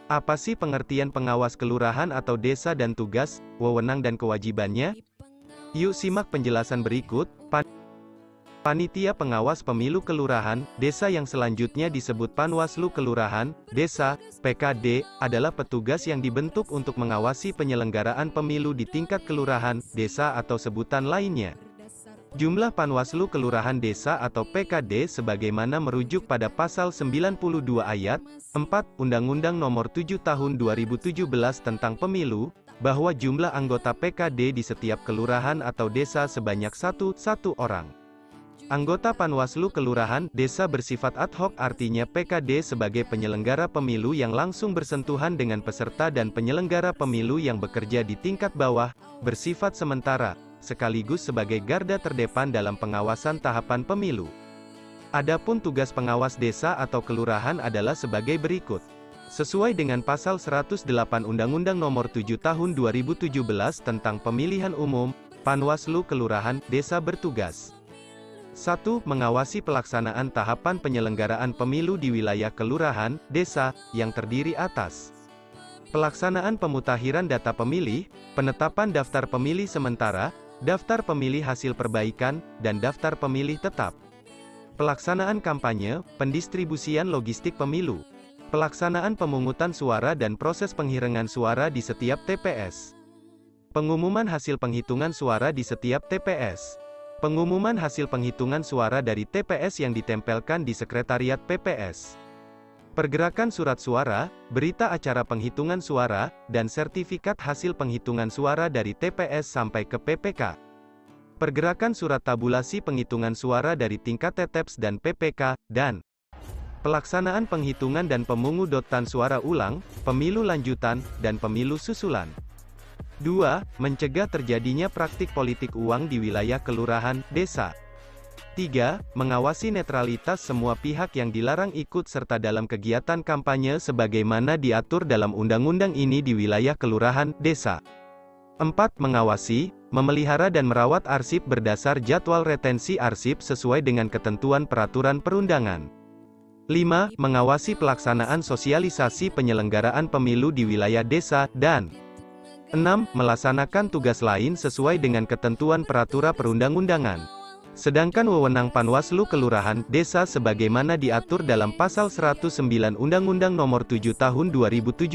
Apa sih pengertian pengawas kelurahan atau desa dan tugas, wewenang dan kewajibannya? Yuk simak penjelasan berikut. Panitia Pengawas Pemilu Kelurahan, Desa yang selanjutnya disebut Panwaslu Kelurahan, Desa, PKD, adalah petugas yang dibentuk untuk mengawasi penyelenggaraan pemilu di tingkat kelurahan, desa atau sebutan lainnya. Jumlah Panwaslu Kelurahan Desa atau PKD sebagaimana merujuk pada Pasal 92 Ayat 4 Undang-Undang Nomor 7 Tahun 2017 tentang Pemilu, bahwa jumlah anggota PKD di setiap kelurahan atau desa sebanyak satu orang. Anggota Panwaslu Kelurahan, Desa bersifat ad hoc, artinya PKD sebagai penyelenggara pemilu yang langsung bersentuhan dengan peserta dan penyelenggara pemilu yang bekerja di tingkat bawah, bersifat sementara, sekaligus sebagai garda terdepan dalam pengawasan tahapan pemilu. Adapun tugas pengawas desa atau kelurahan adalah sebagai berikut. Sesuai dengan Pasal 108 Undang-Undang Nomor 7 Tahun 2017 tentang Pemilihan Umum, Panwaslu Kelurahan, Desa bertugas 1. Mengawasi pelaksanaan tahapan penyelenggaraan pemilu di wilayah kelurahan, desa, yang terdiri atas pelaksanaan pemutakhiran data pemilih, penetapan daftar pemilih sementara, daftar pemilih hasil perbaikan, dan daftar pemilih tetap. Pelaksanaan kampanye, pendistribusian logistik pemilu, pelaksanaan pemungutan suara dan proses penghitungan suara di setiap TPS. Pengumuman hasil penghitungan suara di setiap TPS. Pengumuman hasil penghitungan suara dari TPS yang ditempelkan di sekretariat PPS. Pergerakan surat suara, berita acara penghitungan suara, dan sertifikat hasil penghitungan suara dari TPS sampai ke PPK. Pergerakan surat tabulasi penghitungan suara dari tingkat TTPS dan PPK, dan pelaksanaan penghitungan dan pemungutan suara ulang, pemilu lanjutan, dan pemilu susulan. 2. Mencegah terjadinya praktik politik uang di wilayah kelurahan, desa. 3. Mengawasi netralitas semua pihak yang dilarang ikut serta dalam kegiatan kampanye sebagaimana diatur dalam undang-undang ini di wilayah kelurahan, desa. 4. Mengawasi, memelihara dan merawat arsip berdasar jadwal retensi arsip sesuai dengan ketentuan peraturan perundangan. 5. Mengawasi pelaksanaan sosialisasi penyelenggaraan pemilu di wilayah desa, dan 6. Melaksanakan tugas lain sesuai dengan ketentuan peraturan perundang-undangan. Sedangkan wewenang Panwaslu Kelurahan, Desa sebagaimana diatur dalam Pasal 109 Undang-Undang Nomor 7 Tahun 2017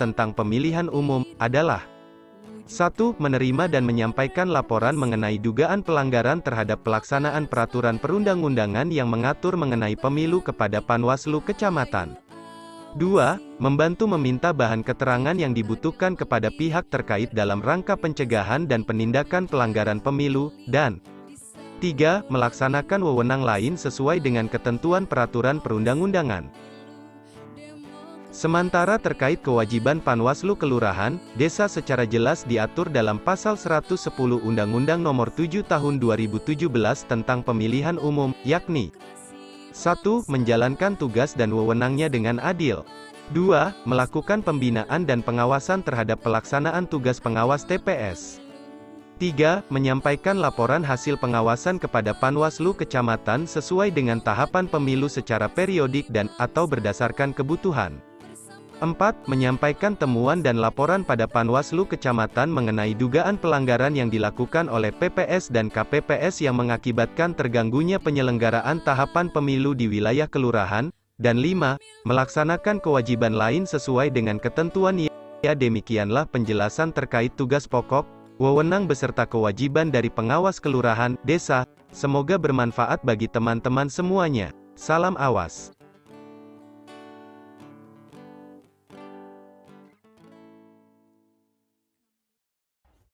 tentang Pemilihan Umum, adalah 1. Menerima dan menyampaikan laporan mengenai dugaan pelanggaran terhadap pelaksanaan peraturan perundang-undangan yang mengatur mengenai pemilu kepada Panwaslu Kecamatan. 2. Membantu meminta bahan keterangan yang dibutuhkan kepada pihak terkait dalam rangka pencegahan dan penindakan pelanggaran pemilu, dan 3. Melaksanakan wewenang lain sesuai dengan ketentuan peraturan perundang-undangan. Sementara terkait kewajiban Panwaslu Kelurahan, Desa secara jelas diatur dalam Pasal 110 Undang-Undang Nomor 7 Tahun 2017 tentang Pemilihan Umum, yakni 1. Menjalankan tugas dan wewenangnya dengan adil. 2. Melakukan pembinaan dan pengawasan terhadap pelaksanaan tugas pengawas TPS. 3. Menyampaikan laporan hasil pengawasan kepada Panwaslu Kecamatan sesuai dengan tahapan pemilu secara periodik dan, atau berdasarkan kebutuhan. 4. Menyampaikan temuan dan laporan pada Panwaslu Kecamatan mengenai dugaan pelanggaran yang dilakukan oleh PPS dan KPPS yang mengakibatkan terganggunya penyelenggaraan tahapan pemilu di wilayah kelurahan. Dan 5. Melaksanakan kewajiban lain sesuai dengan ketentuan. Ya, demikianlah penjelasan terkait tugas pokok, wewenang beserta kewajiban dari pengawas kelurahan, desa. Semoga bermanfaat bagi teman-teman semuanya. Salam awas.